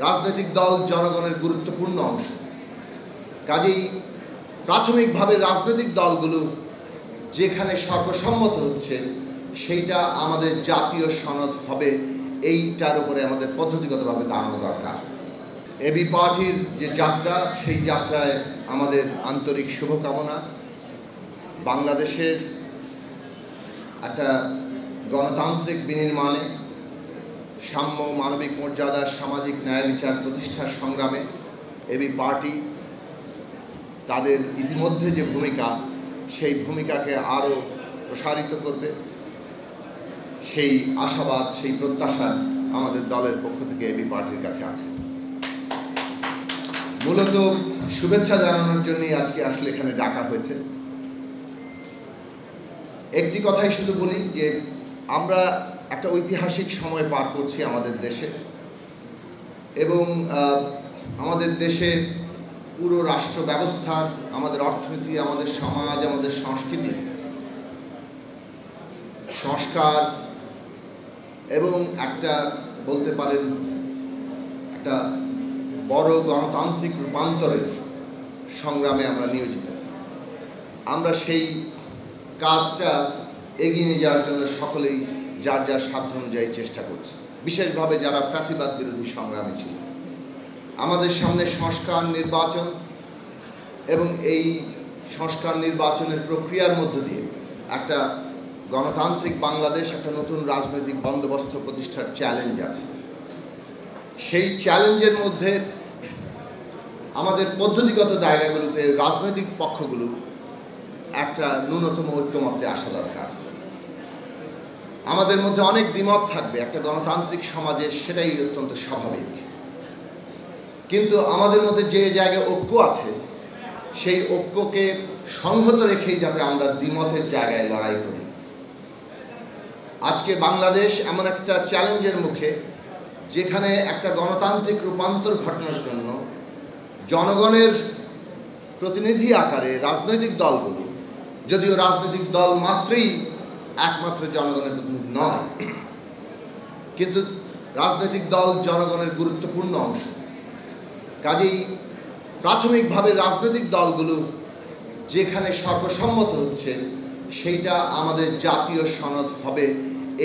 রাজনৈতিক দল জনগণের গুরুত্বপূর্ণ অংশ। কাজেই প্রাথমিকভাবে রাজনৈতিক দলগুলো যেখানে সর্বসম্মত হচ্ছে সেইটা আমাদের জাতীয় সনদ হবে, এইটার উপরে আমাদের পদ্ধতিগতভাবে দাঁড়ানো দরকার। এবি পার্টির যে যাত্রা, সেই যাত্রায় আমাদের আন্তরিক শুভকামনা। বাংলাদেশের একটা গণতান্ত্রিক বিনির্মাণে, সাম্য, মানবিক মর্যাদার, সামাজিক ন্যায় বিচার প্রতিষ্ঠার সংগ্রামে এবি পার্টি তাদের ইতিমধ্যে যে ভূমিকা, সেই ভূমিকাকে আরও প্রসারিত করবে, সেই আশাবাদ, সেই প্রত্যাশা আমাদের দলের পক্ষ থেকে এবি পার্টির কাছে আছে। মূলত শুভেচ্ছা জানানোর জন্যই আজকে আসলে এখানে ডাকা হয়েছে। একটি কথাই শুধু বলি যে আমরা একটা ঐতিহাসিক সময় পার করছি আমাদের দেশে, এবং আমাদের দেশে পুরো রাষ্ট্র ব্যবস্থার, আমাদের অর্থনীতি, আমাদের সমাজ, আমাদের সংস্কৃতি, সংস্কার এবং একটা বলতে পারেন একটা বড় গণতান্ত্রিক রূপান্তরের সংগ্রামে আমরা নিয়োজিত। আমরা সেই কাজটা এগিয়ে নিয়ে যাওয়ার জন্য সকলেই যার যার সাধ্য অনুযায়ী চেষ্টা করছে, বিশেষভাবে যারা ফ্যাসিবাদ বিরোধী সংগ্রামী ছিল। আমাদের সামনে সংস্কার, নির্বাচন এবং এই সংস্কার নির্বাচনের প্রক্রিয়ার মধ্য দিয়ে একটা গণতান্ত্রিক বাংলাদেশ, একটা নতুন রাজনৈতিক বন্দোবস্ত প্রতিষ্ঠার চ্যালেঞ্জ আছে। সেই চ্যালেঞ্জের মধ্যে আমাদের পদ্ধতিগত জায়গাগুলোতে রাজনৈতিক পক্ষগুলো একটা ন্যূনতম ঐক্যমত্যে আসা দরকার। আমাদের মধ্যে অনেক দ্বিমত থাকবে একটা গণতান্ত্রিক সমাজে, সেটাই অত্যন্ত স্বাভাবিক। কিন্তু আমাদের মধ্যে যে জায়গায় ঐক্য আছে, সেই ঐক্যকে সংহত রেখেই যাতে আমরা দ্বিমতের জায়গায় লড়াই করি। আজকে বাংলাদেশ এমন একটা চ্যালেঞ্জের মুখে, যেখানে একটা গণতান্ত্রিক রূপান্তর ঘটানোর জন্য জনগণের প্রতিনিধি আকারে রাজনৈতিক দলগুলো, যদিও রাজনৈতিক দল মাত্রই একমাত্র জনগণের প্রতিনিধি নয়, কিন্তু রাজনৈতিক দল জনগণের গুরুত্বপূর্ণ অংশ। কাজেই প্রাথমিকভাবে রাজনৈতিক দলগুলো যেখানে সর্বসম্মত হচ্ছে সেইটা আমাদের জাতীয় সনদ হবে,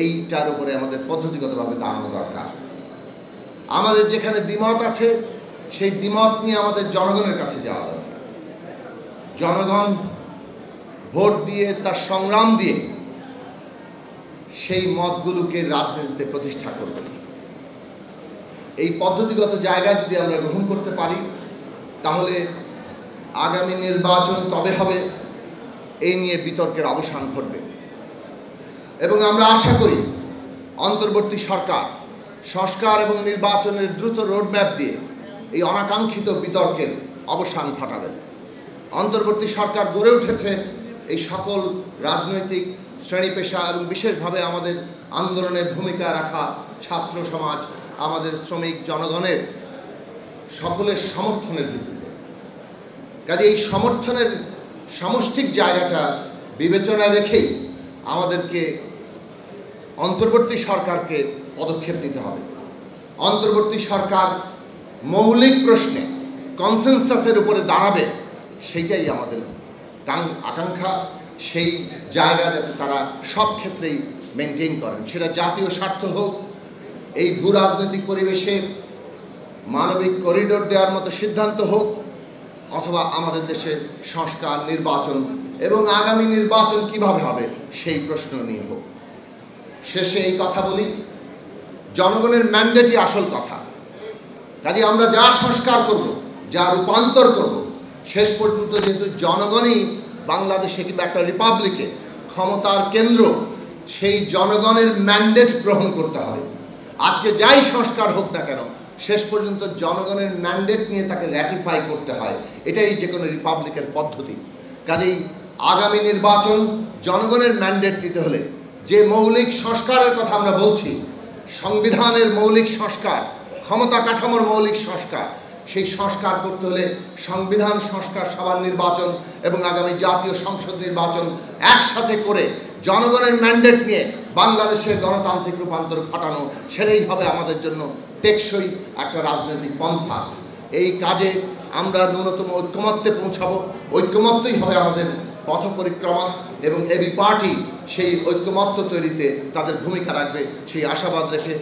এইটার উপরে আমাদের পদ্ধতিগতভাবে দাঁড়ানো দরকার। আমাদের যেখানে দ্বিমত আছে, সেই দ্বিমত নিয়ে আমাদের জনগণের কাছে যাওয়া দরকার। জনগণ ভোট দিয়ে, তার সংগ্রাম দিয়ে সেই মতগুলোকে রাজনীতিতে প্রতিষ্ঠা করবে। এই পদ্ধতিগত জায়গায় যদি আমরা গ্রহণ করতে পারি, তাহলে আগামী নির্বাচন কবে হবে এই নিয়ে বিতর্কের অবসান ঘটবে। এবং আমরা আশা করি অন্তর্বর্তী সরকার সংস্কার এবং নির্বাচনের দ্রুত রোডম্যাপ দিয়ে এই অনাকাঙ্ক্ষিত বিতর্কের অবসান ঘটাবেন। অন্তর্বর্তী সরকার গড়ে উঠেছে এই সকল রাজনৈতিক শ্রেণী পেশা এবং বিশেষভাবে আমাদের আন্দোলনের ভূমিকা রাখা ছাত্র সমাজ, আমাদের শ্রমিক জনগণের সকলের সমর্থনের ভিত্তিতে। কাজে এই সমর্থনের সামষ্টিক জায়গাটা বিবেচনায় রেখেই আমাদেরকে অন্তর্বর্তী সরকারকে পদক্ষেপ নিতে হবে। অন্তর্বর্তী সরকার মৌলিক প্রশ্নে কনসেনসাসের উপরে দাঁড়াবে, সেইটাই আমাদের আকাঙ্ক্ষা। সেই জায়গা যাতে তারা সব ক্ষেত্রেই মেনটেন করেন, সেটা জাতীয় স্বার্থ হোক, এই ভূ রাজনৈতিক পরিবেশে মানবিক করিডোর দেওয়ার মতো সিদ্ধান্ত হোক, অথবা আমাদের দেশে সংস্কার, নির্বাচন এবং আগামী নির্বাচন কিভাবে হবে সেই প্রশ্ন নিয়ে হোক। শেষে এই কথা বলি, জনগণের ম্যান্ডেটই আসল কথা। কাজে আমরা যা সংস্কার করব, যা রূপান্তর করব, শেষ পর্যন্ত যেহেতু জনগণই বাংলাদেশে কিংবা একটা রিপাবলিকে ক্ষমতার কেন্দ্র, সেই জনগণের ম্যান্ডেট গ্রহণ করতে হবে। আজকে যাই সংস্কার হোক না কেন, শেষ পর্যন্ত জনগণের ম্যান্ডেট নিয়ে তাকে র্যাটিফাই করতে হয়। এটাই যে কোনো রিপাবলিকের পদ্ধতি। কাজেই আগামী নির্বাচন জনগণের ম্যান্ডেট নিতে হলে যে মৌলিক সংস্কারের কথা আমরা বলছি, সংবিধানের মৌলিক সংস্কার, ক্ষমতা কাঠামোর মৌলিক সংস্কার, সেই সংস্কার করতে হলে সংবিধান সংস্কার সভার নির্বাচন এবং আগামী জাতীয় সংসদ নির্বাচন একসাথে করে জনগণের ম্যান্ডেট নিয়ে বাংলাদেশের গণতান্ত্রিক রূপান্তর ঘটানো, সেটাই হবে আমাদের জন্য টেকসই একটা রাজনৈতিক পন্থা। এই কাজে আমরা ন্যূনতম ঐক্যমত্যে পৌঁছাবো, ঐক্যমত্যই হবে আমাদের পথ পরিক্রমা, এবং এবি পার্টি সেই ঐক্যমত্য তৈরিতে তাদের ভূমিকা রাখবে, সেই আশাবাদ রেখে